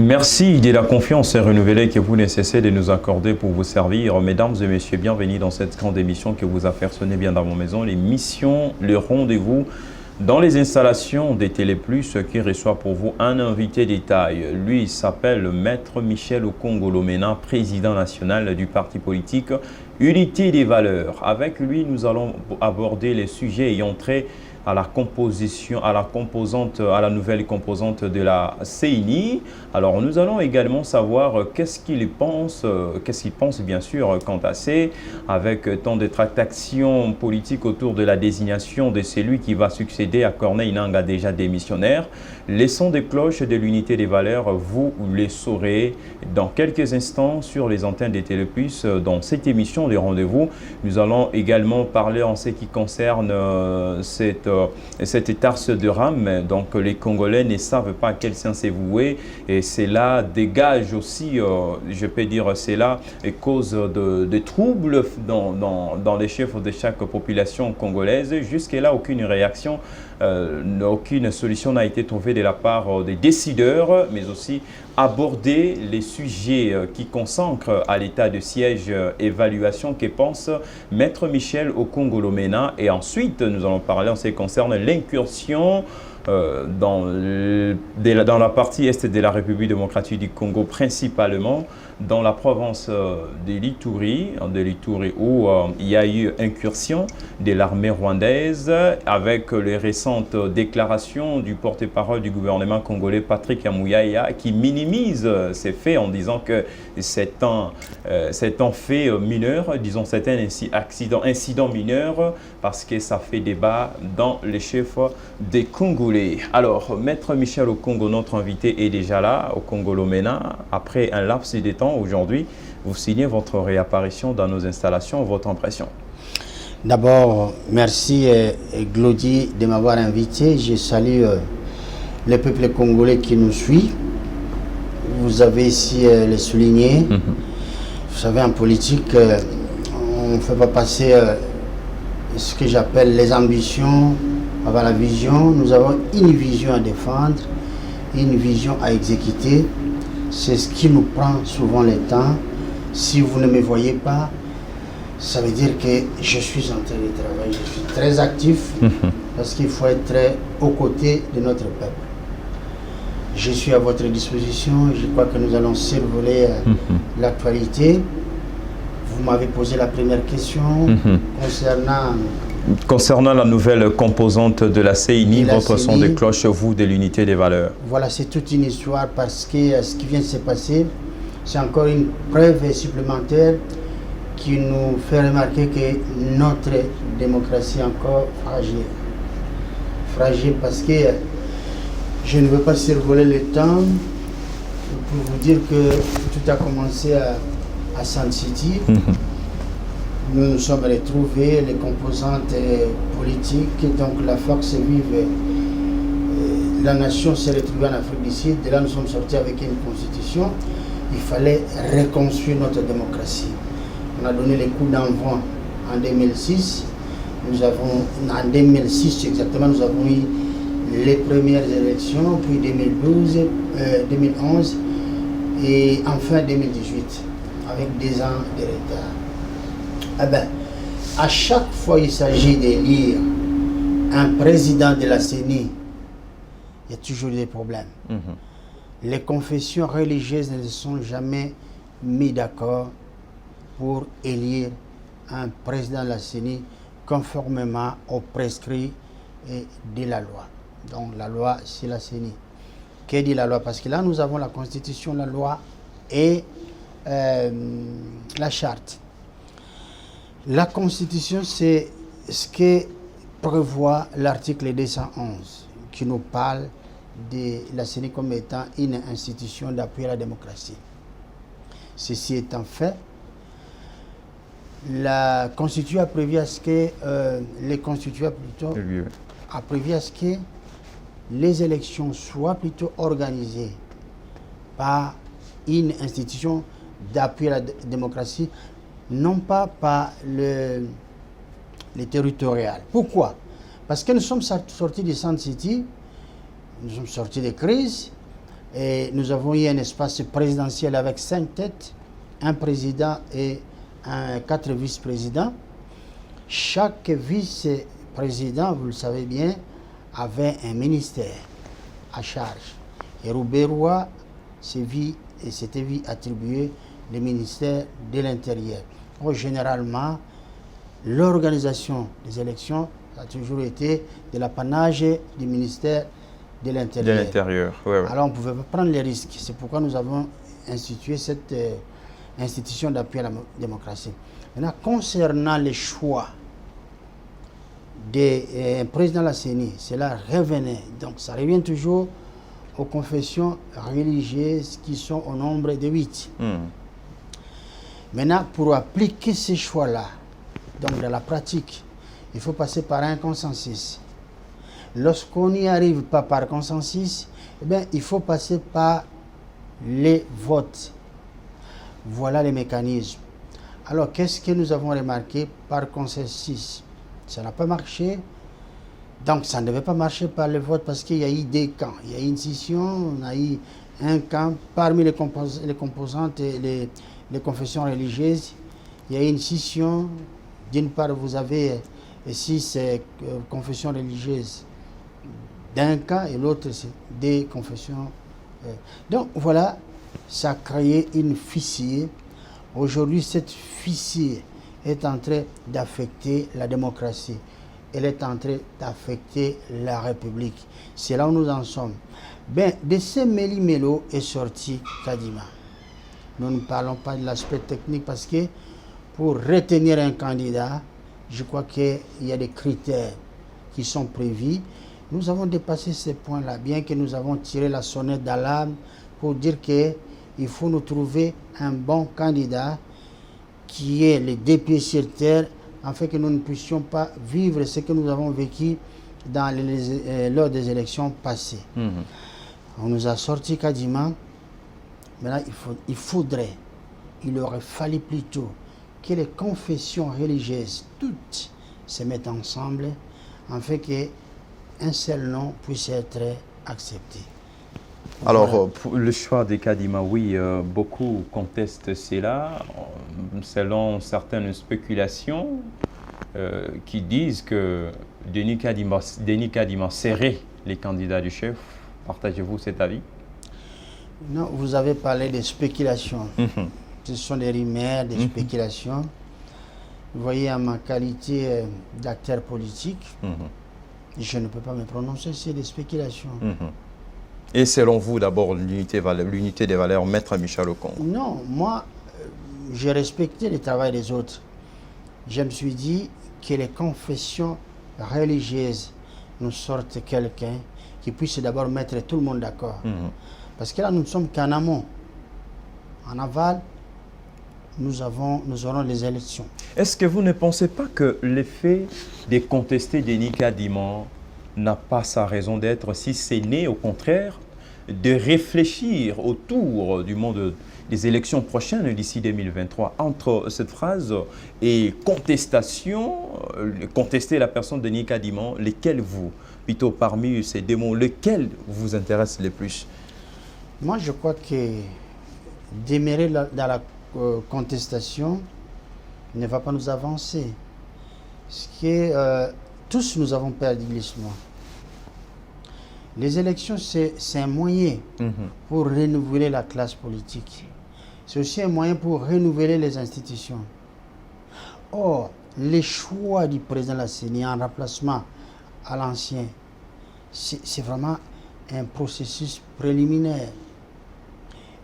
Merci de la confiance renouvelée que vous ne cessez de nous accorder pour vous servir. Mesdames et messieurs, bienvenue dans cette grande émission que vous affectionnez bien dans vos maisons. L'émission, le rendez-vous dans les installations des Téléplus qui reçoit pour vous un invité détail. Lui, il s'appelle Maître Michel Okongolomena, président national du parti politique Unité des Valeurs. Avec lui, nous allons aborder les sujets ayant trait à la composition, à la nouvelle composante de la CENI. Alors nous allons également savoir qu'est-ce qu'il pense bien sûr quant à ces, avec tant de tractations politiques autour de la désignation de celui qui va succéder à Corneille Nangaa, déjà démissionnaire. Les sons des cloches de l'Unité des Valeurs, vous les saurez dans quelques instants sur les antennes des Téléplus dans cette émission des rendez-vous. Nous allons également parler en ce qui concerne cette tarse de rame. Donc les Congolais ne savent pas à quel sens c'est voué, et cela dégage aussi, je peux dire, cela cause de troubles dans les chefs de chaque population congolaise. Jusque-là, aucune réaction, aucune solution n'a été trouvée de la part des décideurs, mais aussi aborder les sujets qui consacrent à l'état de siège, évaluation que pense Maître Michel Okongolomena. Et ensuite, nous allons parler en ce qui concerne l'incursion dans la partie est de la République démocratique du Congo, principalement dans la province de l'Ituri, où il y a eu incursion de l'armée rwandaise, avec les récentes déclarations du porte-parole du gouvernement congolais, Patrick Amouyaya, qui minimise ces faits en disant que c'est un fait mineur, disons c'est un incident mineur, parce que ça fait débat dans les chefs des Congolais. Alors, Maître Michel Okongo, notre invité, est déjà là, Okongolomena. Après un laps de temps, aujourd'hui, vous signez votre réapparition dans nos installations. Votre impression? D'abord, merci Glody de m'avoir invité. Je salue le peuple congolais qui nous suit. Vous avez ici le souligné. Vous savez, en politique, on ne fait pas passer ce que j'appelle les ambitions avant la vision. Nous avons une vision à défendre, une vision à exécuter. C'est ce qui nous prend souvent le temps. Si vous ne me voyez pas, ça veut dire que je suis en train de travailler. Je suis très actif parce qu'il faut être aux côtés de notre peuple. Je suis à votre disposition. Je crois que nous allons survoler l'actualité. Vous m'avez posé la première question concernant la nouvelle composante de la CENI, votre son de cloche, vous, de l'Unité des Valeurs. Voilà, c'est toute une histoire parce que ce qui vient de se passer, c'est encore une preuve supplémentaire qui nous fait remarquer que notre démocratie est encore fragile. Fragile parce que je ne veux pas survoler le temps pour vous dire que tout a commencé à Sun City. Nous nous sommes retrouvés, les composantes politiques, donc la force vive, la nation s'est retrouvée en Afrique du Sud. De là, nous sommes sortis avec une constitution. Il fallait reconstruire notre démocratie. On a donné les coups d'envoi en 2006. En 2006 exactement, nous avons eu les premières élections, puis 2012, 2011 et enfin 2018, avec 2 ans de retard. Eh bien, à chaque fois il s'agit d'élire un président de la CENI, il y a toujours des problèmes. Les confessions religieuses ne se sont jamais mis d'accord pour élire un président de la CENI conformément aux prescrits de la loi. Donc la loi, c'est la CENI. Que dit la loi? Parce que là, nous avons la Constitution, la loi et la charte. La Constitution, c'est ce que prévoit l'article 211 qui nous parle de la CENI comme étant une institution d'appui à la démocratie. Ceci étant fait, la Constitution a prévu à ce que a prévu à ce que les élections soient plutôt organisées par une institution d'appui à la démocratie, non pas par le territorial. Pourquoi? Parce que nous sommes sortis de Sun City, nous sommes sortis de crise, Et nous avons eu un espace présidentiel avec 5 têtes, un président et 4 vice-présidents. Chaque vice-président, vous le savez bien, avait un ministère à charge. Et Roubaix-Roy s'était vu attribuer le ministère de l'Intérieur. Généralement, l'organisation des élections a toujours été de l'apanage du ministère de l'Intérieur. De l'Intérieur, oui. Alors on ne pouvait pas prendre les risques. C'est pourquoi nous avons institué cette institution d'appui à la démocratie. Maintenant, concernant les choix des présidents de la CENI, cela revenait. Donc ça revient toujours aux confessions religieuses qui sont au nombre de 8. Maintenant, pour appliquer ces choix-là, donc dans la pratique, il faut passer par un consensus. Lorsqu'on n'y arrive pas par consensus, eh bien, il faut passer par les votes. Voilà les mécanismes. Alors, qu'est-ce que nous avons remarqué par consensus? Ça n'a pas marché. Donc, ça ne devait pas marcher par le vote parce qu'il y a eu des camps. Il y a eu une scission, on a eu un camp parmi les composantes et les confessions religieuses. Il y a eu une scission. D'une part, vous avez 6 confessions religieuses d'un camp et l'autre, c'est des confessions. Donc, voilà, ça a créé une fissure. Aujourd'hui, cette fissure est en train d'affecter la démocratie. Elle est en train d'affecter la République. C'est là où nous en sommes. Ben, de ce méli-mélo est sorti Kadima. Nous ne parlons pas de l'aspect technique parce que pour retenir un candidat, je crois qu'il y a des critères qui sont prévus. Nous avons dépassé ces points-là, bien que nous avons tiré la sonnette d'alarme pour dire qu'il faut nous trouver un bon candidat qui est les deux pieds sur terre, afin que nous ne puissions pas vivre ce que nous avons vécu lors des élections passées. On nous a sorti Kadima. Maintenant, il aurait fallu plutôt que les confessions religieuses, toutes, se mettent ensemble, afin qu'un seul nom puisse être accepté. Alors, Voilà. pour le choix de Kadima, oui, beaucoup contestent cela, selon certaines spéculations qui disent que Denis Kadima serait les candidats du chef. Partagez-vous cet avis? Non, vous avez parlé de spéculations. Ce sont des rumeurs, des spéculations. Vous voyez, en ma qualité d'acteur politique, je ne peux pas me prononcer sur des spéculations. Et selon vous, d'abord, l'unité des valeurs, Maître Michel Okong? Non, moi, j'ai respecté le travail des autres. Je me suis dit que les confessions religieuses nous sortent quelqu'un qui puisse d'abord mettre tout le monde d'accord. Parce que là, nous ne sommes qu'en amont. En aval, nous aurons les élections. Est-ce que vous ne pensez pas que l'effet de contester Denis Kadima n'a pas sa raison d'être, si c'est né au contraire de réfléchir autour du monde des élections prochaines d'ici 2023, entre cette phrase et contestation, contester la personne de Denis Kadima, lesquels vous, plutôt parmi ces deux mots, lesquels vous intéressent le plus? Moi, je crois que demeurer dans la contestation ne va pas nous avancer. Parce que tous nous avons perdu l'histoire. Les élections, c'est un moyen pour renouveler la classe politique. C'est aussi un moyen pour renouveler les institutions. Or, les choix du président de la CENI en remplacement à l'ancien, c'est vraiment un processus préliminaire.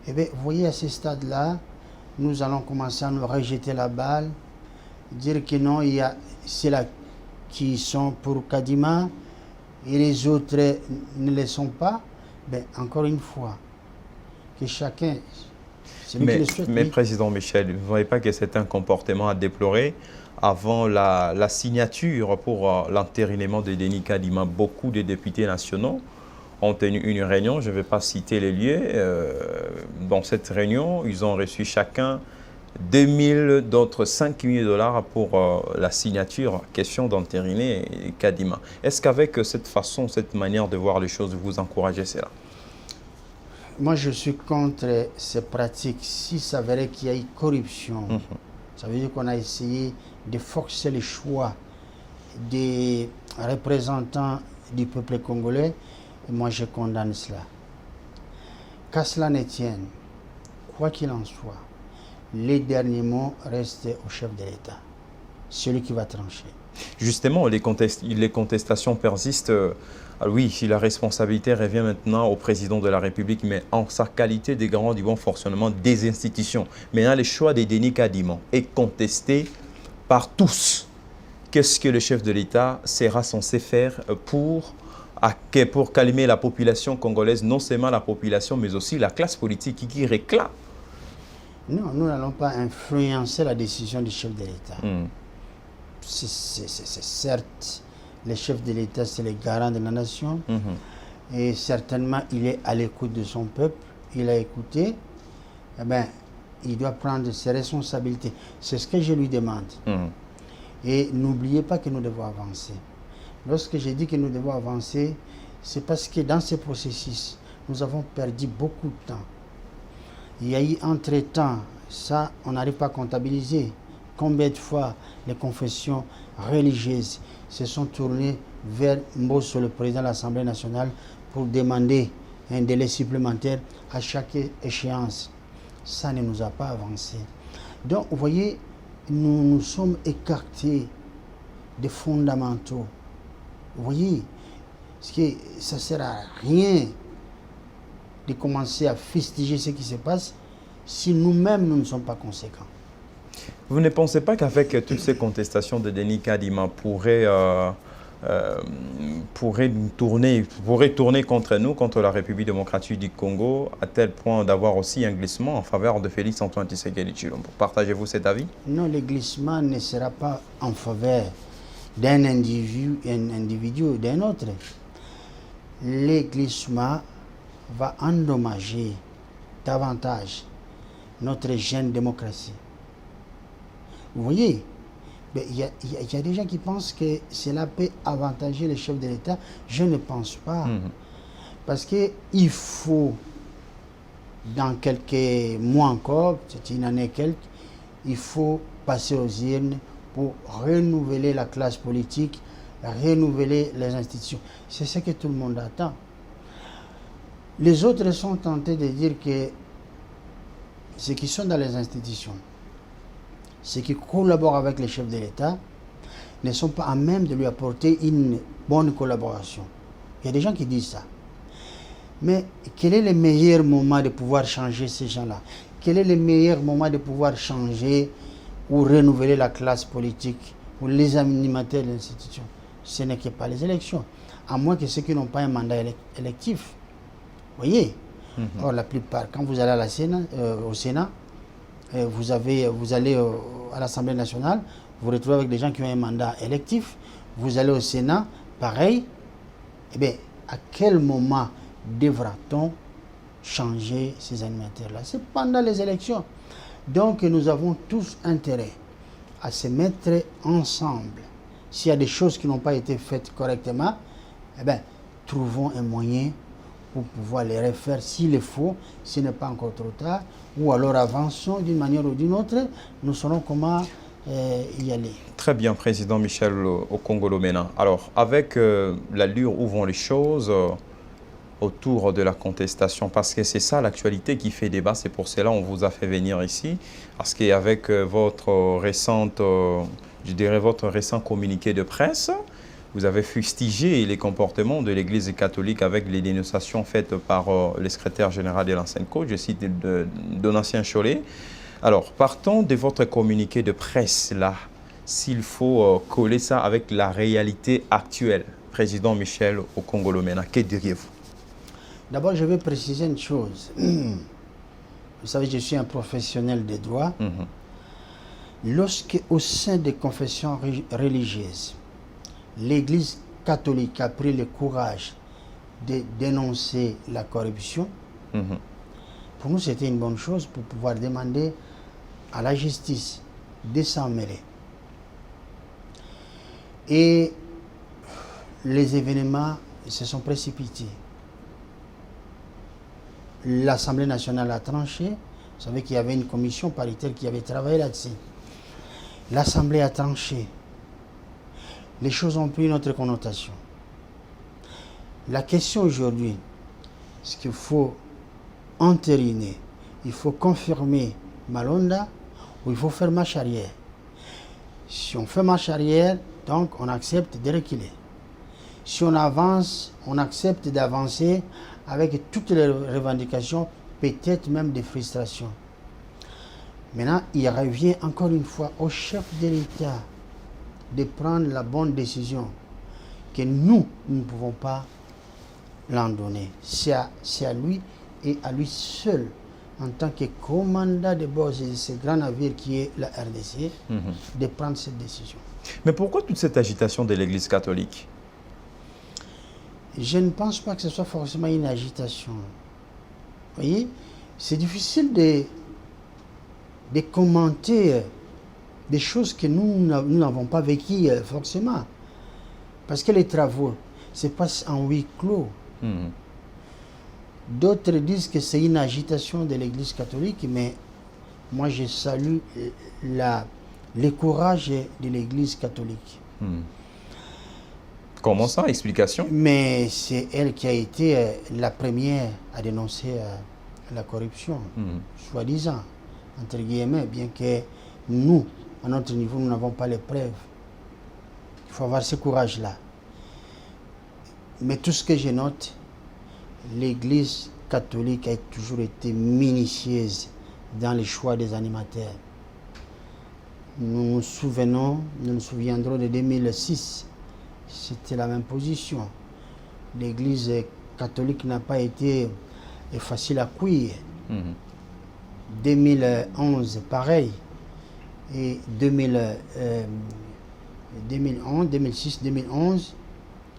Et bien, vous voyez, à ce stade-là, nous allons commencer à nous rejeter la balle, dire que non, il y a ceux-là qui sont pour Kadima et les autres ne le sont pas. Ben, encore une fois, que chacun... Mais Président Michel, vous ne voyez pas que c'est un comportement à déplorer? Avant la signature pour l'entérinement de Denis Kadima, beaucoup de députés nationaux ont tenu une réunion, je ne vais pas citer les lieux. Dans cette réunion, ils ont reçu chacun 2 000, d'autres 5 000 $ pour la signature, question d'entériner Kadima. Est-ce qu'avec cette façon, cette manière de voir les choses, vous encouragez cela? Moi, je suis contre ces pratiques. Si ça s'avérait qu'il y a eu corruption, ça veut dire qu'on a essayé de forcer les choix des représentants du peuple congolais. Et moi, je condamne cela. Qu'à cela ne tienne, quoi qu'il en soit, les derniers mots restent au chef de l'État, celui qui va trancher. Justement, les contestations persistent. Oui, la responsabilité revient maintenant au président de la République, mais en sa qualité de garant du bon fonctionnement des institutions. Maintenant, le choix de Denis Kadima est contesté par tous. Qu'est-ce que le chef de l'État sera censé faire pour calmer la population congolaise, non seulement la population, mais aussi la classe politique qui réclame? Non, nous n'allons pas influencer la décision du chef de l'État. C'est certes, le chef de l'État, c'est le garant de la nation. Et certainement, il est à l'écoute de son peuple. Il a écouté. Eh bien, il doit prendre ses responsabilités. C'est ce que je lui demande. Et n'oubliez pas que nous devons avancer. Lorsque j'ai dit que nous devons avancer, c'est parce que dans ce processus, nous avons perdu beaucoup de temps. Il y a eu entre-temps, ça, on n'arrive pas à comptabiliser. Combien de fois les confessions religieuses se sont tournées vers Mbosso, le président de l'Assemblée nationale, pour demander un délai supplémentaire à chaque échéance. Ça ne nous a pas avancé. Donc, vous voyez, nous nous sommes écartés des fondamentaux. Vous voyez, parce que ça ne sert à rien de commencer à fustiger ce qui se passe si nous-mêmes nous ne sommes pas conséquents. Vous ne pensez pas qu'avec toutes ces contestations de Denis Kadima pourrait tourner contre nous, contre la République démocratique du Congo, à tel point d'avoir aussi un glissement en faveur de Félix Antoine Tshisekedi Tshilombo? Partagez-vous cet avis? Non, le glissement ne sera pas en faveur d'un individu ou d'un autre. Le glissement va endommager davantage notre jeune démocratie. Vous voyez, il y a des gens qui pensent que cela peut avantager les chefs de l'État. Je ne pense pas. Parce qu'il faut, dans quelques mois encore, c'est une année quelques, il faut passer aux urnes pour renouveler la classe politique, renouveler les institutions. C'est ce que tout le monde attend. Les autres sont tentés de dire que ceux qui sont dans les institutions, ceux qui collaborent avec les chefs de l'État, ne sont pas à même de lui apporter une bonne collaboration. Il y a des gens qui disent ça. Mais quel est le meilleur moment de pouvoir changer ces gens-là? Quel est le meilleur moment de pouvoir changer ou renouveler la classe politique ou les animateurs de l'institution? Ce n'est que pas les élections, à moins que ceux qui n'ont pas un mandat électif. Vous voyez? Or, la plupart, quand vous allez à au Sénat, vous allez à l'Assemblée nationale, vous vous retrouvez avec des gens qui ont un mandat électif. Vous allez au Sénat, pareil. Eh bien, à quel moment devra-t-on changer ces animateurs-là? C'est pendant les élections. Donc, nous avons tous intérêt à se mettre ensemble. S'il y a des choses qui n'ont pas été faites correctement, eh bien, trouvons un moyen pour pouvoir les refaire s'il le faut, s'il n'est pas encore trop tard, ou alors avançons d'une manière ou d'une autre, nous saurons comment y aller. Très bien, Président Michel Okongolo-Mena. Alors, avec l'allure où vont les choses autour de la contestation, parce que c'est ça l'actualité qui fait débat, c'est pour cela qu'on vous a fait venir ici, parce qu'avec votre récent communiqué de presse, vous avez fustigé les comportements de l'Église catholique avec les dénonciations faites par le secrétaire général de l'Enseignement, je cite Donatien Cholet. Alors, partons de votre communiqué de presse là, s'il faut coller ça avec la réalité actuelle. Président Michel Okongolo-Mena, que diriez-vous? D'abord, je vais préciser une chose. Vous savez, je suis un professionnel de droit. Lorsque, au sein des confessions religieuses, l'Église catholique a pris le courage de dénoncer la corruption, pour nous, c'était une bonne chose pour pouvoir demander à la justice de s'en mêler. Et les événements se sont précipités. l'Assemblée nationale a tranché. Vous savez qu'il y avait une commission paritaire qui avait travaillé là-dessus. L'Assemblée a tranché. Les choses ont pris une autre connotation. La question aujourd'hui, c'est qu'il faut entériner, il faut confirmer Malonda ou il faut faire marche arrière. Si on fait marche arrière, donc on accepte de reculer. Si on avance, on accepte d'avancer avec toutes les revendications, peut-être même des frustrations. Maintenant, il revient encore une fois au chef de l'État de prendre la bonne décision que nous ne pouvons pas l'en donner. C'est à lui et à lui seul, en tant que commandant de bord de ce grand navire qui est la RDC, de prendre cette décision. Mais pourquoi toute cette agitation de l'Église catholique? Je ne pense pas que ce soit forcément une agitation. Vous voyez, c'est difficile de commenter des choses que nous n'avons pas vécues forcément. Parce que les travaux se passent en huis clos. D'autres disent que c'est une agitation de l'Église catholique, mais moi je salue le courage de l'Église catholique. Comment ça? Explication? Mais c'est elle qui a été la première à dénoncer la corruption, soi-disant, entre guillemets, bien que nous, à notre niveau, nous n'avons pas les preuves. Il faut avoir ce courage-là. Mais tout ce que je note, l'Église catholique a toujours été minutieuse dans le choix des animateurs. Nous nous souviendrons de 2006. C'était la même position. L'Église catholique n'a pas été facile à cuire. 2011, pareil. Et 2011, 2006, 2011.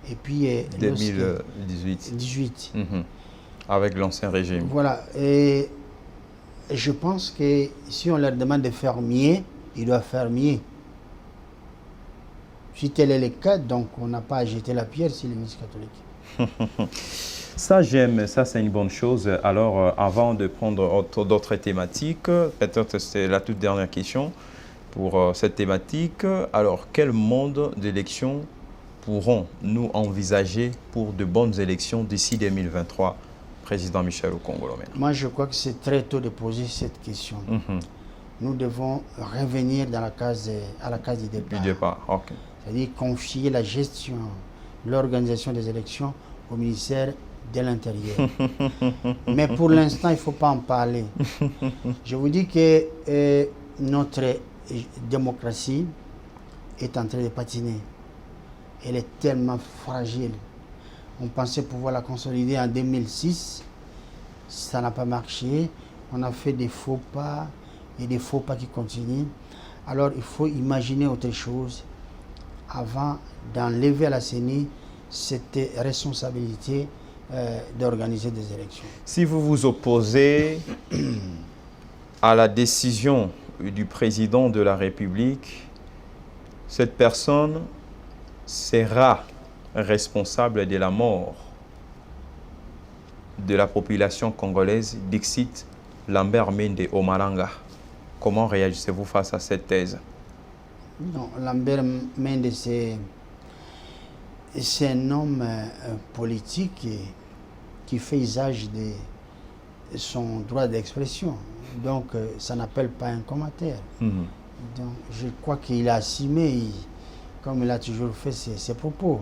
Et puis 2018. Avec l'ancien régime. Voilà. Et je pense que si on leur demande de faire mieux, ils doivent faire mieux. Si tel est le cas, donc on n'a pas à jeter la pierre sur l'Église catholique. Ça, j'aime, ça c'est une bonne chose. Alors, avant de prendre d'autres thématiques, peut-être c'est la toute dernière question pour cette thématique. Alors, quel mode d'élection pourrons-nous envisager pour de bonnes élections d'ici 2023, Président Michel Okongolo-Mena? Moi, je crois que c'est très tôt de poser cette question. Nous devons revenir à la case du départ. Du départ, ok. C'est-à-dire confier la gestion, l'organisation des élections au ministère de l'Intérieur. Mais pour l'instant, il ne faut pas en parler. Je vous dis que notre démocratie est en train de patiner. Elle est tellement fragile. On pensait pouvoir la consolider en 2006. Ça n'a pas marché. On a fait des faux pas et des faux pas qui continuent. Alors, il faut imaginer autre chose avant d'enlever à la CENI cette responsabilité d'organiser des élections. Si vous vous opposez à la décision du président de la République, cette personne sera responsable de la mort de la population congolaise, dixit Lambert Mende Omalanga. Comment réagissez-vous face à cette thèse? Non, Lambert Mende, c'est un homme politique qui fait usage de son droit d'expression. Donc, ça n'appelle pas un commentaire. Donc, je crois qu'il a assumé, comme il a toujours fait, ses propos.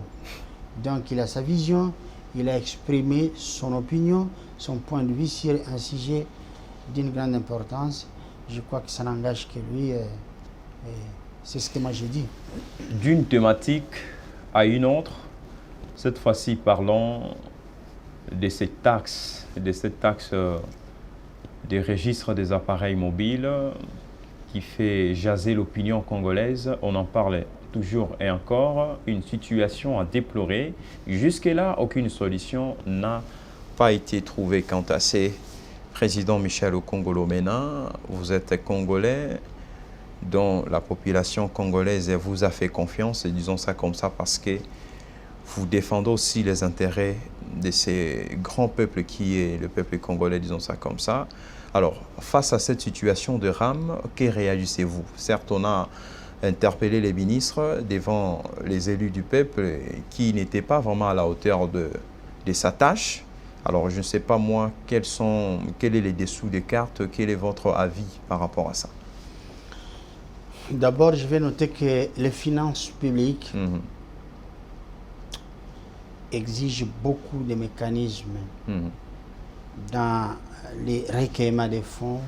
Donc, il a sa vision, il a exprimé son opinion, son point de vue sur un sujet d'une grande importance. Je crois que ça n'engage que lui. C'est ce que moi j'ai dit. D'une thématique à une autre, cette fois-ci parlons de cette taxe des registres des appareils mobiles qui fait jaser l'opinion congolaise. On en parle toujours et encore, une situation à déplorer. Jusque-là, aucune solution n'a pas été trouvée quant à ces Président Michel Okongolo-Mena. Vous êtes Congolais, dont la population congolaise vous a fait confiance, et disons ça comme ça parce que vous défendez aussi les intérêts de ces grands peuples qui est le peuple congolais, disons ça comme ça. Alors, face à cette situation de rame, que réagissez-vous? Certes, on a interpellé les ministres devant les élus du peuple qui n'étaient pas vraiment à la hauteur de sa tâche. Alors, je ne sais pas moi, quel est les dessous des cartes, quel est votre avis par rapport à ça? D'abord, je vais noter que les finances publiques exigent beaucoup de mécanismes dans les recueillements des fonds,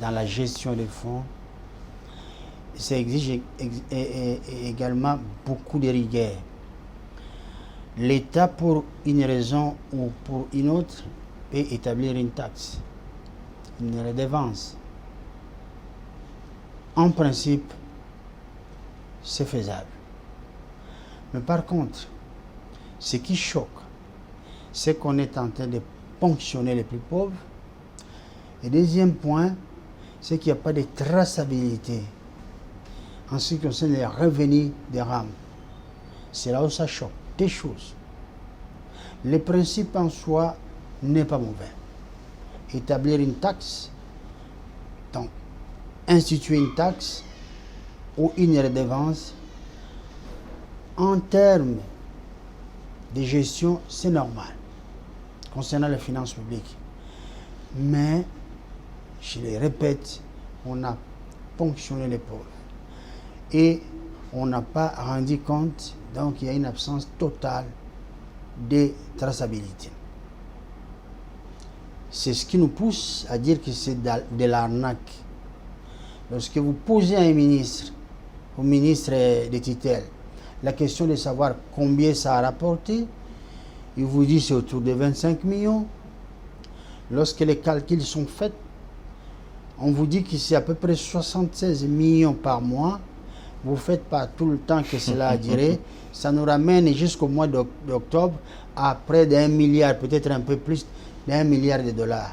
dans la gestion des fonds. Ça exige également beaucoup de rigueur. L'État, pour une raison ou pour une autre, peut établir une taxe, une redevance. En principe, c'est faisable. Mais par contre, ce qui choque, c'est qu'on est en train de ponctionner les plus pauvres. Et deuxième point, c'est qu'il n'y a pas de traçabilité en ce qui concerne les revenus des rames. C'est là où ça choque. Des choses. Le principe en soi n'est pas mauvais. Établir une taxe, donc instituer une taxe ou une redevance, en termes de gestion, c'est normal, concernant les finances publiques. Mais, je le répète, on a ponctionné les pauvres. Et on n'a pas rendu compte, donc il y a une absence totale de traçabilité. C'est ce qui nous pousse à dire que c'est de l'arnaque. Lorsque vous posez à un ministre, au ministre de tutelle, la question de savoir combien ça a rapporté, il vous dit c'est autour de 25 millions. Lorsque les calculs sont faits, on vous dit que c'est à peu près 76 millions par mois. Vous ne faites pas tout le temps que cela a duré. Ça nous ramène jusqu'au mois d'octobre à près d'1 milliard, peut-être un peu plus d'1 milliard de dollars.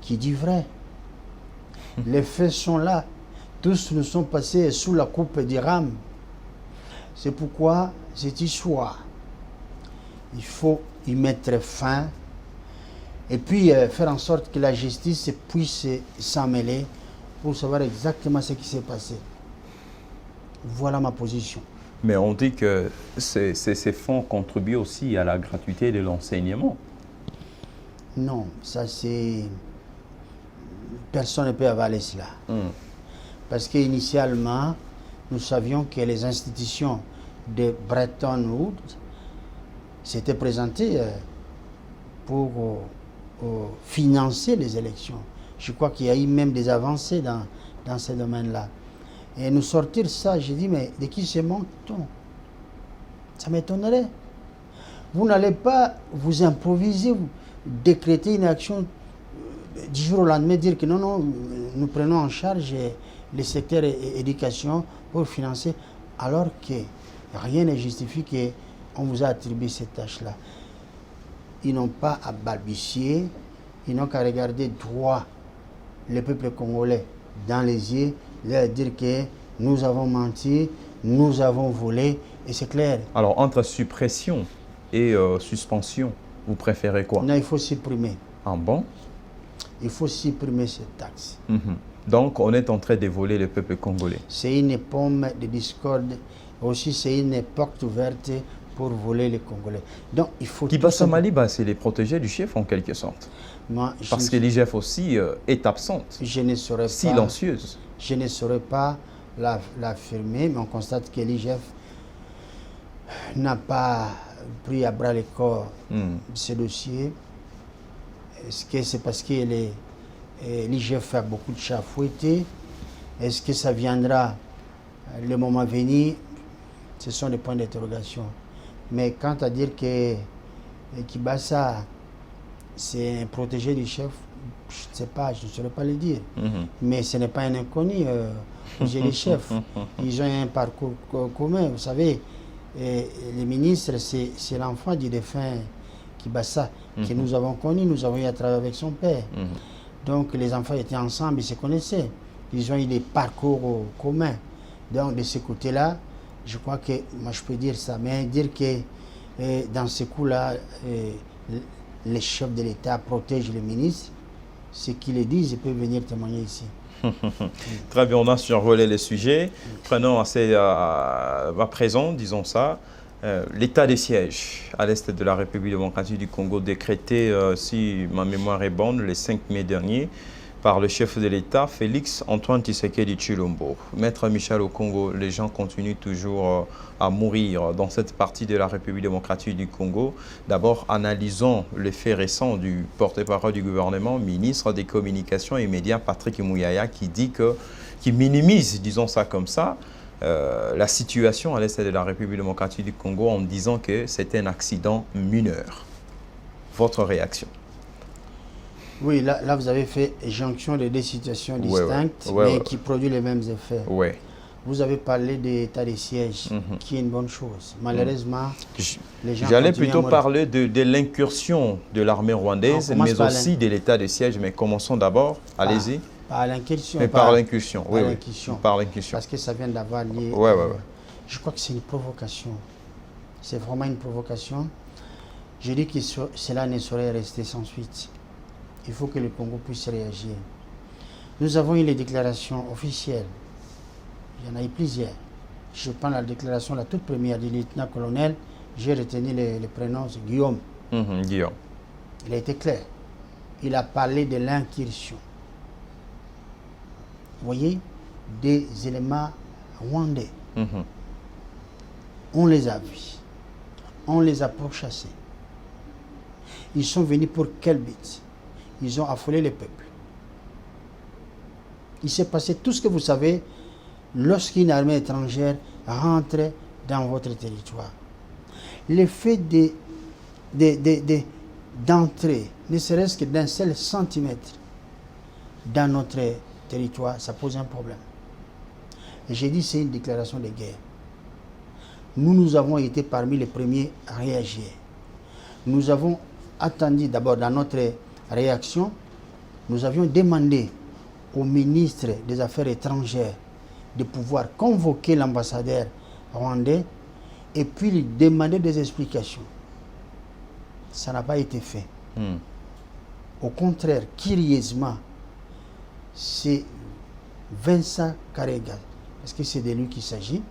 Qui dit vrai? Les faits sont là. Tous nous sont passés sous la coupe du rame. C'est pourquoi cette histoire, il faut y mettre fin et puis faire en sorte que la justice puisse s'en mêler pour savoir exactement ce qui s'est passé. Voilà ma position. Mais on dit que ces fonds contribuent aussi à la gratuité de l'enseignement. Non, ça c'est... Personne ne peut avaler cela. Parce qu'initialement, nous savions que les institutions de Bretton Woods s'étaient présentées pour financer les élections. Je crois qu'il y a eu même des avancées dans ce domaine-là. Et nous sortir ça, j'ai dit, mais de qui se manque-t-on? Ça m'étonnerait. Vous n'allez pas vous improviser, vous décréter une action du jour au lendemain, dire que non, nous prenons en charge le secteur éducation pour financer, alors que rien ne justifie qu'on vous a attribué cette tâche-là. Ils n'ont pas à balbutier, ils n'ont qu'à regarder droit le peuple congolais dans les yeux, leur dire que nous avons menti, nous avons volé, et c'est clair. Alors, entre suppression et suspension, vous préférez quoi? Non, il faut supprimer. Ah bon? Il faut supprimer cette taxe. Donc, on est en train de voler le peuple congolais. C'est une pomme de discorde. Aussi, c'est une porte ouverte pour voler les Congolais. Donc, il faut... Kibasa Maliba, c'est les protégés du chef en quelque sorte. Moi, parce que l'IGF aussi est absente. Je ne saurais pas... Silencieuse. Je ne saurais pas l'affirmer, mais on constate que l'IGF n'a pas pris à bras le corps ce dossier. Est-ce que c'est parce que l'IGF a beaucoup de chats à fouetter? Est-ce que ça viendra le moment venu? Ce sont des points d'interrogation. Mais quant à dire que Kibasa, c'est un protégé du chef, je ne sais pas, je ne saurais pas le dire. Mais ce n'est pas un inconnu. J'ai les chefs. Ils ont un parcours commun. Vous savez, les ministres, c'est l'enfant du défunt Kibasa que nous avons connu. Nous avons eu à travailler avec son père. Donc les enfants étaient ensemble, ils se connaissaient. Ils ont eu des parcours communs. Donc de ce côté-là, je crois que, moi je peux dire ça, mais dire que Et dans ce coup-là, les chefs de l'État protègent le ministre. Ce qu'ils le disent, ils peuvent venir témoigner ici. Très bien, on a survolé les sujets. Prenons à présent, disons ça, l'état des sièges à l'est de la République démocratique du Congo, décrété, si ma mémoire est bonne, le 5 mai dernier, par le chef de l'État, Félix Antoine Tshisekedi Tshilombo. Maître Michel, au Congo, les gens continuent toujours à mourir dans cette partie de la République démocratique du Congo. D'abord, analysons les faits récents du porte-parole du gouvernement, ministre des Communications et Médias, Patrick Muyaya, qui minimise, disons ça comme ça, la situation à l'est de la République démocratique du Congo en disant que c'est un accident mineur. Votre réaction? Oui, là vous avez fait jonction de deux situations distinctes, mais qui produisent les mêmes effets. Ouais. Vous avez parlé d'état de siège, qui est une bonne chose. Malheureusement, les gens... J'allais plutôt parler de l'incursion de l'armée rwandaise, mais aussi de l'état de siège. Mais commençons d'abord, allez-y. Par l'incursion. Mais par l'incursion, oui. Par l'incursion. Parce que ça vient d'avoir lié... Ouais. Je crois que c'est une provocation. C'est vraiment une provocation. Je dis que cela ne saurait rester sans suite. Il faut que le Congo puisse réagir. Nous avons eu les déclarations officielles. Il y en a eu plusieurs. Je prends la déclaration, la toute première du lieutenant-colonel. J'ai retenu le prénom, c'est Guillaume. Guillaume. Il a été clair. Il a parlé de l'incursion. Vous voyez, des éléments rwandais. On les a vus. On les a pourchassés. Ils sont venus pour quel but? Ils ont affolé le peuple. Il s'est passé tout ce que vous savez lorsqu'une armée étrangère rentre dans votre territoire. Le fait d'entrer, ne serait-ce que d'un seul centimètre dans notre territoire, ça pose un problème. Et j'ai dit c'est une déclaration de guerre. Nous avons été parmi les premiers à réagir. Nous avons attendu d'abord dans notre réaction, nous avions demandé au ministre des Affaires étrangères de pouvoir convoquer l'ambassadeur rwandais et puis lui demander des explications. Ça n'a pas été fait. Au contraire, curieusement, c'est Vincent Karega, parce que c'est de lui qu'il s'agit,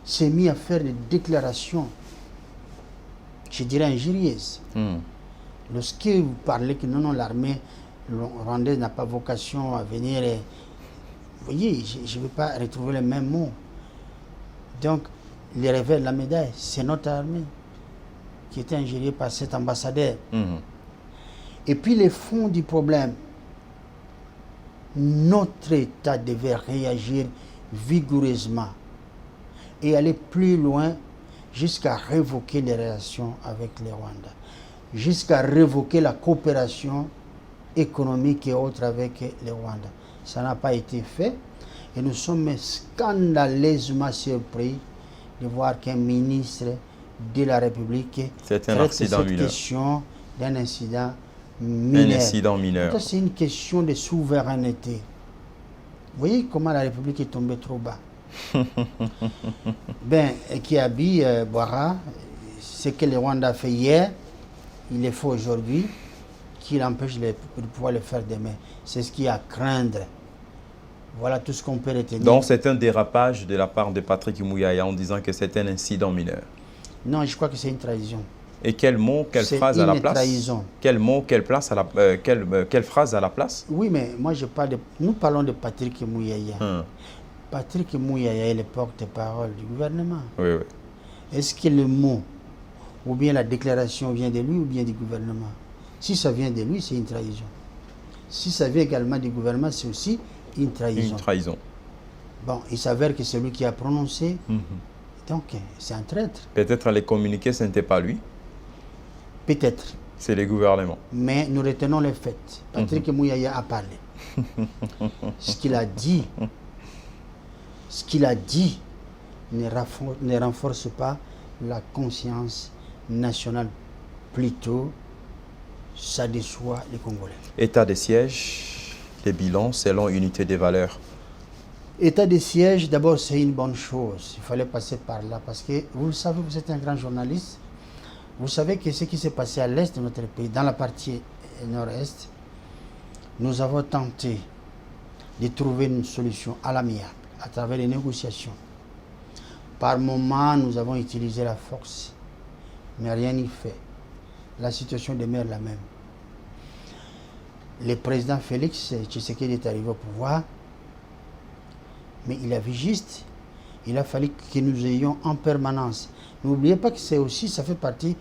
s'est mis à faire des déclarations, je dirais injurieuses. Lorsque vous parlez que non, l'armée rwandaise n'a pas vocation à venir, vous voyez, je ne vais pas retrouver les mêmes mots. Donc, les revers de la médaille, c'est notre armée qui était injuriée par cet ambassadeur. Et puis, les fonds du problème, notre État devait réagir vigoureusement et aller plus loin jusqu'à révoquer les relations avec les Rwandais, jusqu'à révoquer la coopération économique et autres avec les Rwandais. Ça n'a pas été fait et nous sommes scandaleusement surpris de voir qu'un ministre de la République traite cette question d'un incident mineur. Un incident mineur. C'est une question de souveraineté. Vous voyez comment la République est tombée trop bas. Kiabi Boira, ce que le Rwanda a fait hier, il le fait aujourd'hui, qu'il empêche de pouvoir le faire demain. C'est ce qu'il y a à craindre. Voilà tout ce qu'on peut retenir. Donc c'est un dérapage de la part de Patrick Muyaya en disant que c'est un incident mineur. Non, je crois que c'est une trahison. Et quel mot, quelle phrase à la place? Trahison. Quel mot, quelle phrase à la place? Oui, mais moi je parle nous parlons de Patrick Muyaya. Patrick Muyaya est le porte-parole du gouvernement. Oui. Est-ce que le mot ou bien la déclaration vient de lui ou bien du gouvernement? Si ça vient de lui, c'est une trahison. Si ça vient également du gouvernement, c'est aussi une trahison. Une trahison. Bon, il s'avère que c'est lui qui a prononcé. Donc, c'est un traître. Peut-être les communiqués, ce n'était pas lui. Peut-être. C'est le gouvernement. Mais nous retenons les faits. Patrick Muyaya a parlé. Ce qu'il a dit, ne renforce pas la conscience nationale. Plutôt, ça déçoit les Congolais. État de siège, les bilans selon unité des valeurs. État de siège, d'abord, c'est une bonne chose. Il fallait passer par là parce que, vous le savez, vous êtes un grand journaliste. Vous savez que ce qui s'est passé à l'est de notre pays, dans la partie nord-est, nous avons tenté de trouver une solution à l'amiable, à travers les négociations. Par moments, nous avons utilisé la force, mais rien n'y fait. La situation demeure la même. Le président Félix Tshisekedi est arrivé au pouvoir, mais il a vu juste. Il a fallu que nous ayons en permanence. N'oubliez pas que ça fait partie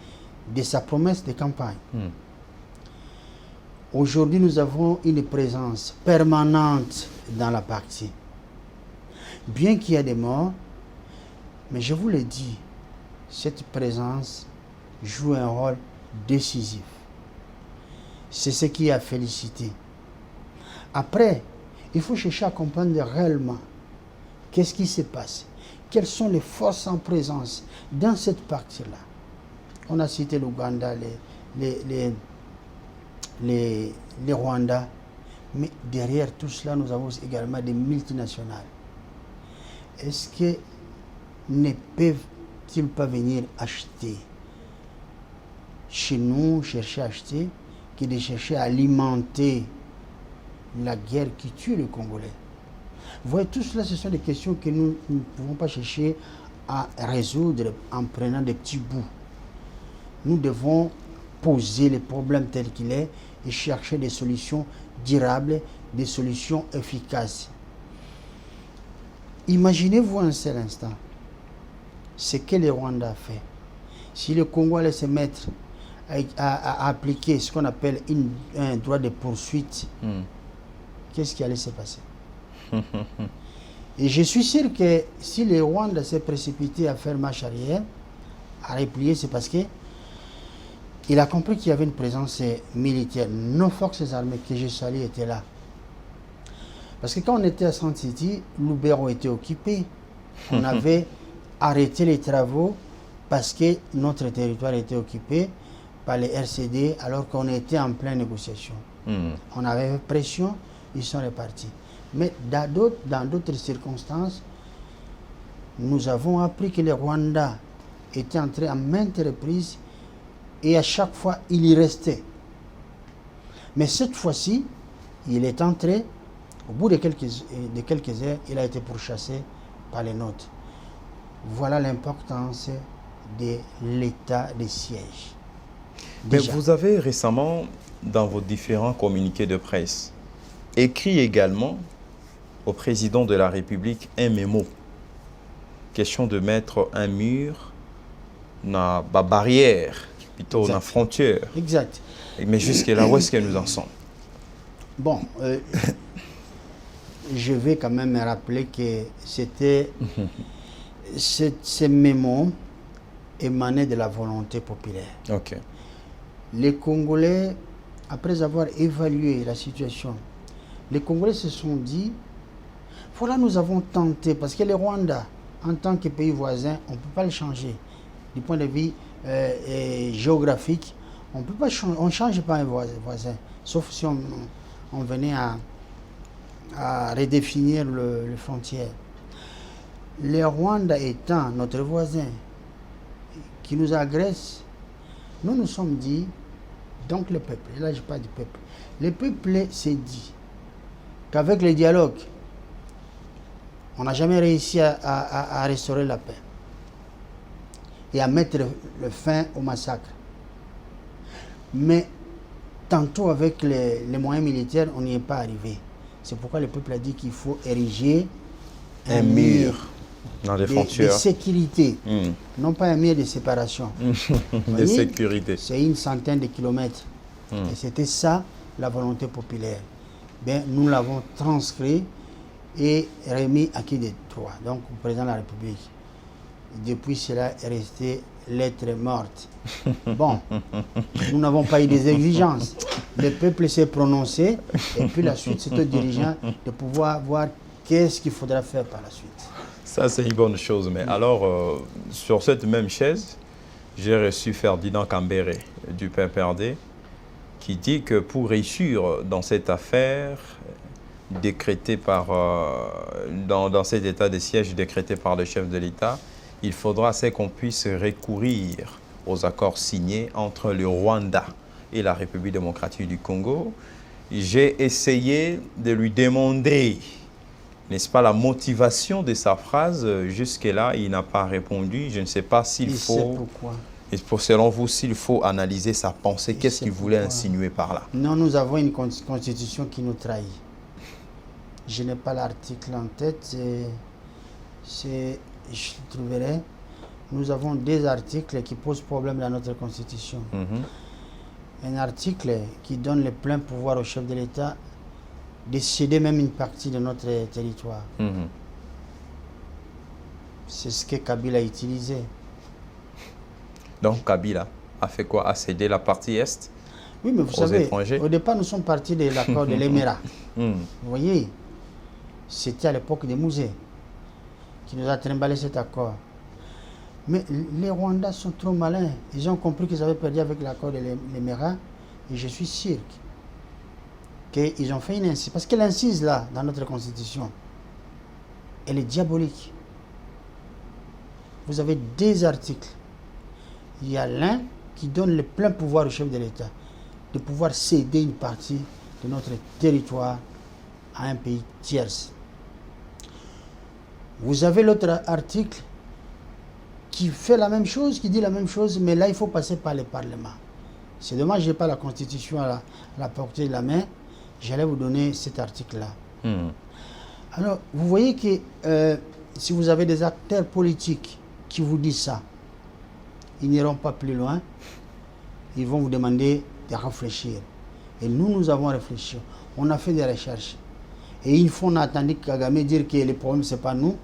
de sa promesse de campagne. Aujourd'hui, nous avons une présence permanente dans la partie. Bien qu'il y ait des morts, mais je vous le dis, cette présence joue un rôle décisif. C'est ce qui a félicité. Après, il faut chercher à comprendre réellement qu'est-ce qui se passe. Quelles sont les forces en présence dans cette partie-là. On a cité l'Ouganda, les Rwandais, mais derrière tout cela, nous avons également des multinationales. Est-ce que ne peuvent-ils pas venir acheter chez nous, chercher à acheter, que de chercher à alimenter la guerre qui tue les Congolais? Vous voyez, tout cela, ce sont des questions que nous ne pouvons pas chercher à résoudre en prenant des petits bouts. Nous devons poser les problèmes tels qu'il est et chercher des solutions durables, des solutions efficaces. Imaginez-vous un seul instant ce que le Rwanda a fait. Si le Congo allait se mettre à appliquer ce qu'on appelle un droit de poursuite, qu'est-ce qui allait se passer? Et je suis sûr que si le Rwanda s'est précipité à faire marche arrière, à replier, c'est parce que il a compris qu'il y avait une présence militaire. Nos forces armées que je salue étaient là. Parce que quand on était à Sand City, Lubero était occupé. On avait arrêté les travaux parce que notre territoire était occupé par les RCD alors qu'on était en pleine négociation. On avait pression, ils sont repartis. Mais dans d'autres circonstances, nous avons appris que les Rwandais étaient entrés à maintes reprises et à chaque fois, il y restait. Mais cette fois-ci, il est entré, au bout de quelques heures, il a été pourchassé par les nôtres. Voilà l'importance de l'état de siège. Mais vous avez récemment, dans vos différents communiqués de presse, écrit également au président de la République un mémo. Question de mettre un mur, une barrière, plutôt une frontière. Exact. Mais jusque-là, où est-ce que nous en sommes? Bon, je vais quand même me rappeler que c'était ce mémo émanait de la volonté populaire. Ok. Les Congolais, après avoir évalué la situation, les Congolais se sont dit, voilà, nous avons tenté, parce que le Rwanda, en tant que pays voisin, on ne peut pas le changer. Du point de vue géographique, on peut pas on ne change pas un voisin, sauf si on venait à redéfinir les frontières. Le Rwanda étant notre voisin, qui nous agresse, nous nous sommes dit, donc le peuple, et là je parle du peuple, le peuple s'est dit qu'avec le dialogue, on n'a jamais réussi à restaurer la paix et à mettre le fin au massacre. Mais tantôt avec les moyens militaires, on n'y est pas arrivé. C'est pourquoi le peuple a dit qu'il faut ériger un mur dans les frontières de sécurité, non pas un mur de séparation. De sécurité. C'est une centaine de kilomètres. Et c'était ça la volonté populaire. Ben, nous l'avons transcrit et remis à qui de droit, donc au président de la République. Depuis cela est resté lettre morte. Bon, nous n'avons pas eu des exigences. Le peuple s'est prononcé et puis la suite c'est aux dirigeants de pouvoir voir qu'est-ce qu'il faudra faire par la suite. Ça c'est une bonne chose, mais alors sur cette même chaise, j'ai reçu Ferdinand Kambere du PPRD qui dit que pour réussir dans cette affaire décrétée par, dans cet état de siège décrété par le chef de l'État, il faudra qu'on puisse recourir aux accords signés entre le Rwanda et la République démocratique du Congo. J'ai essayé de lui demander, n'est-ce pas, la motivation de sa phrase. Jusque-là, il n'a pas répondu. Je ne sais pas s'il faut... Il sait pourquoi. Et selon vous, s'il faut analyser sa pensée, qu'est-ce qu'il voulait insinuer par là? Non, nous avons une constitution qui nous trahit. Je n'ai pas l'article en tête. Je trouverai. Nous avons des articles qui posent problème dans notre constitution. Un article qui donne le plein pouvoir au chef de l'État de céder même une partie de notre territoire. C'est ce que Kabila a utilisé. Donc Kabila a fait quoi? A cédé la partie Est? Oui, mais vous savez, au départ, nous sommes partis de l'accord de l'Émirat. Vous voyez, c'était à l'époque des musées qui nous a trimballé cet accord. Mais les Rwandais sont trop malins. Ils ont compris qu'ils avaient perdu avec l'accord de l'Émirat. Et je suis sûr qu'ils ont fait une incise. Parce que l'incise, là, dans notre constitution, elle est diabolique. Vous avez deux articles. Il y a l'un qui donne le plein pouvoir au chef de l'État de pouvoir céder une partie de notre territoire à un pays tierce. Vous avez l'autre article qui fait la même chose, qui dit la même chose, mais là, il faut passer par le Parlement. C'est dommage, je n'ai pas la Constitution à la portée de la main. J'allais vous donner cet article-là. Alors, vous voyez que si vous avez des acteurs politiques qui vous disent ça, ils n'iront pas plus loin. Ils vont vous demander de réfléchir. Et nous avons réfléchi. On a fait des recherches. Et une fois, on a attendu Kagame dire que le problème, ce n'est pas nous.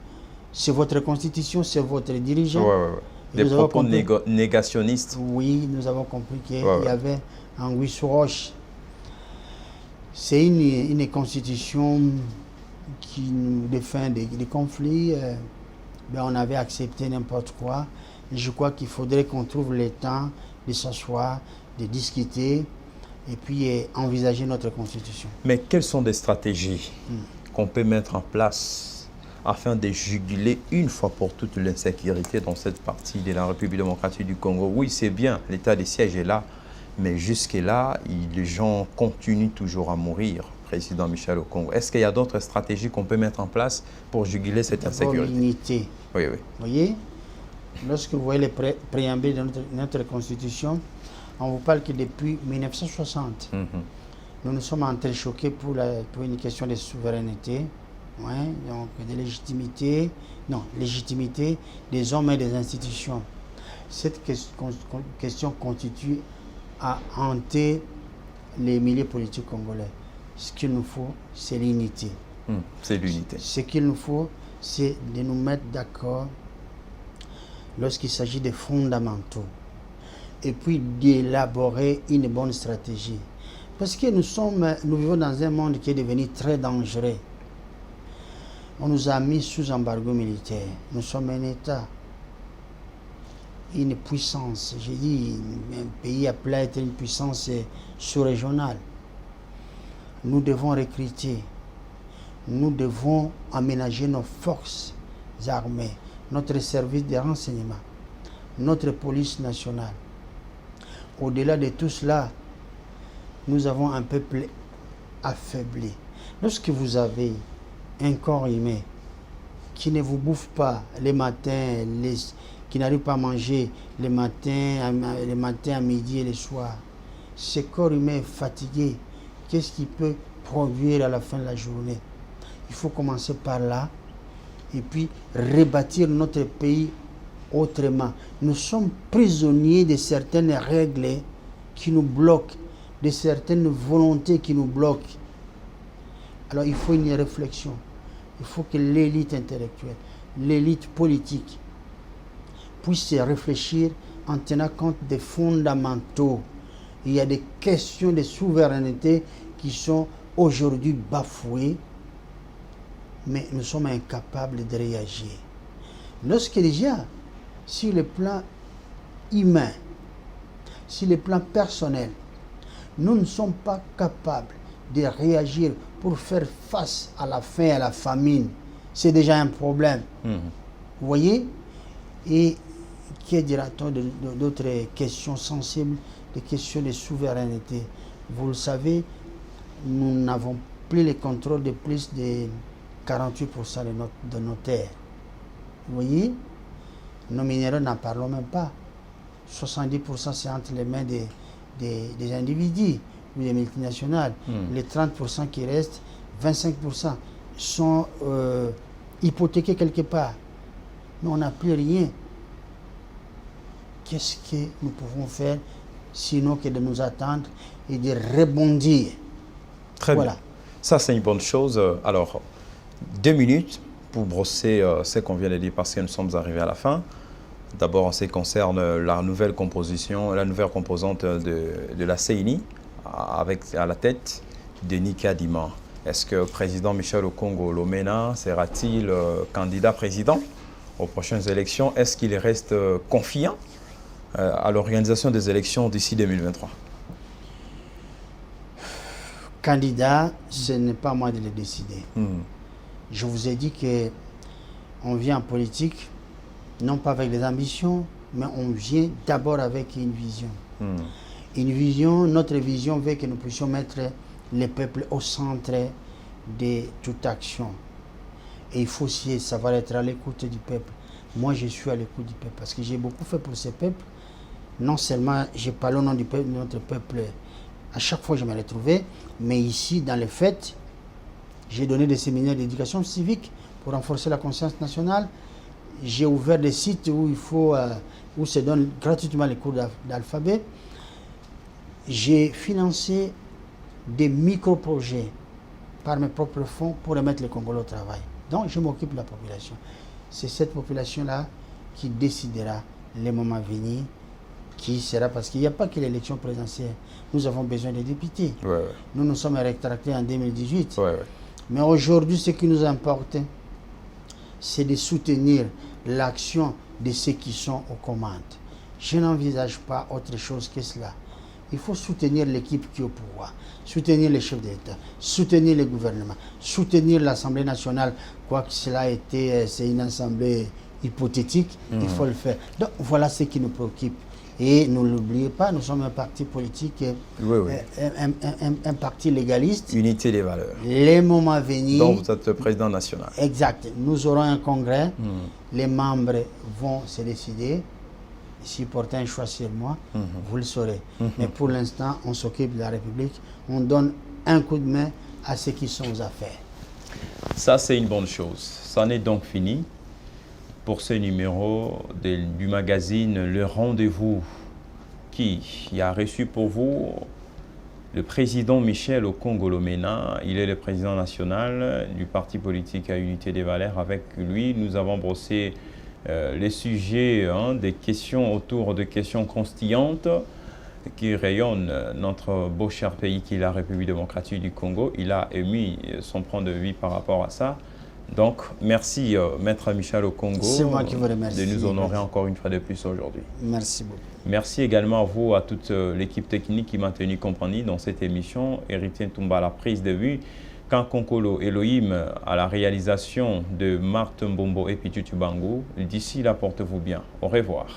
C'est votre constitution, c'est votre dirigeant. Des propos négationnistes. Oui, nous avons compris qu'il y avait Anguille sous roche. C'est une constitution qui nous défend des conflits. On avait accepté n'importe quoi. Je crois qu'il faudrait qu'on trouve le temps de s'asseoir, de discuter et puis envisager notre constitution. Mais quelles sont des stratégies qu'on peut mettre en place afin de juguler une fois pour toutes l'insécurité dans cette partie de la République démocratique du Congo? Oui, c'est bien, l'état de siège est là, mais jusque-là, les gens continuent toujours à mourir, président Michel au Congo. Est-ce qu'il y a d'autres stratégies qu'on peut mettre en place pour juguler cette insécurité? L'unité. Oui. Vous voyez, lorsque vous voyez les préambules de notre Constitution, on vous parle que depuis 1960, nous nous sommes entrechoqués pour une question de souveraineté, donc de légitimité des hommes et des institutions. Cette question continue à hanter les milieux politiques congolais. Ce qu'il nous faut, c'est l'unité. C'est l'unité. Ce qu'il nous faut, c'est de nous mettre d'accord lorsqu'il s'agit des fondamentaux et puis d'élaborer une bonne stratégie. Parce que nous vivons dans un monde qui est devenu très dangereux. On nous a mis sous embargo militaire. Nous sommes un État, une puissance. J'ai dit, un pays appelé à être une puissance sous-régionale. Nous devons recruter. Nous devons aménager nos forces armées, notre service de renseignement, notre police nationale. Au-delà de tout cela, nous avons un peuple affaibli. Lorsque vous avez un corps humain qui ne vous bouffe pas les matins, qui n'arrive pas à manger les matins, à midi et le soir, ce corps humain est fatigué. Qu'est-ce qu'il peut produire à la fin de la journée? Il faut commencer par là et puis rebâtir notre pays autrement. Nous sommes prisonniers de certaines règles qui nous bloquent, de certaines volontés qui nous bloquent. Alors il faut une réflexion. Il faut que l'élite intellectuelle, l'élite politique puisse réfléchir en tenant compte des fondamentaux. Il y a des questions de souveraineté qui sont aujourd'hui bafouées, mais nous sommes incapables de réagir. Lorsque déjà, sur le plan humain, sur le plan personnel, nous ne sommes pas capables de réagir pour faire face à la faim et à la famine, c'est déjà un problème. Vous voyez? Et Que dira-t-on d'autres questions sensibles, des questions de souveraineté? Vous le savez, nous n'avons plus le contrôle de plus de 48% de nos terres. Vous voyez, nos minéraux n'en parlons même pas. 70% c'est entre les mains des individus ou des multinationales. Les 30% qui restent, 25% sont hypothéqués quelque part. Mais on n'a plus rien. Qu'est-ce que nous pouvons faire sinon que de nous attendre et de rebondir? Très bien. Ça, c'est une bonne chose. Alors, 2 minutes pour brosser ce qu'on vient de dire parce que nous sommes arrivés à la fin. D'abord, en ce qui concerne la nouvelle composition, la nouvelle composante de la CENI, avec à la tête Denis Kadima. Est-ce que le président Michel Okongo Lomena sera-t-il candidat président aux prochaines élections? Est-ce qu'il reste confiant à l'organisation des élections d'ici 2023? Candidat, ce n'est pas moi de le décider. Je vous ai dit qu'on vient en politique, non pas avec des ambitions, mais on vient d'abord avec une vision. Une vision, notre vision veut que nous puissions mettre les peuples au centre de toute action. Et il faut aussi savoir être à l'écoute du peuple. Moi, je suis à l'écoute du peuple parce que j'ai beaucoup fait pour ce peuple. Non seulement j'ai parlé au nom du peuple, de notre peuple, à chaque fois que je me retrouvais, mais ici, dans les fêtes, j'ai donné des séminaires d'éducation civique pour renforcer la conscience nationale. J'ai ouvert des sites où se donnent gratuitement les cours d'alphabet. J'ai financé des micro-projets par mes propres fonds pour remettre les Congolais au travail. Donc, je m'occupe de la population. C'est cette population-là qui décidera les moments à venir, qui sera, parce qu'il n'y a pas que l'élection présidentielle. Nous avons besoin des députés. Nous nous sommes rétractés en 2018. Mais aujourd'hui, ce qui nous importe, c'est de soutenir l'action de ceux qui sont aux commandes. Je n'envisage pas autre chose que cela. Il faut soutenir l'équipe qui est au pouvoir, soutenir les chefs d'État, soutenir le gouvernement, soutenir l'Assemblée nationale, quoique cela ait été, c'est une assemblée hypothétique, il faut le faire. Donc voilà ce qui nous préoccupe. Et ne l'oubliez pas, nous sommes un parti politique, un parti légaliste. Unité des valeurs. Les moments à venir. Donc vous êtes le président national. Exact. Nous aurons un congrès. Les membres vont se décider. Si portez un choix sur moi, vous le saurez. Mais pour l'instant, on s'occupe de la République. On donne un coup de main à ceux qui sont aux affaires. Ça, c'est une bonne chose. Ça n'est donc fini pour ce numéro du magazine Le Rendez-vous qui a reçu pour vous le président Michel Okongo Lomena. Il est le président national du parti politique à Unité des Valeurs. Avec lui, nous avons brossé les sujets des questions autour de questions croustillantes qui rayonnent notre beau cher pays qui est la République démocratique du Congo. Il a émis son point de vue par rapport à ça. Donc, merci Maître Michel Okongo. C'est moi qui vous remercie. De nous honorer encore une fois de plus aujourd'hui. Merci beaucoup. Merci également à vous, à toute l'équipe technique qui m'a tenu compagnie dans cette émission. Héritier Toumba à la prise de vue. Kankonkolo Elohim à la réalisation de Martin Mbombo et Pitu Tubangu. D'ici là, portez-vous bien. Au revoir.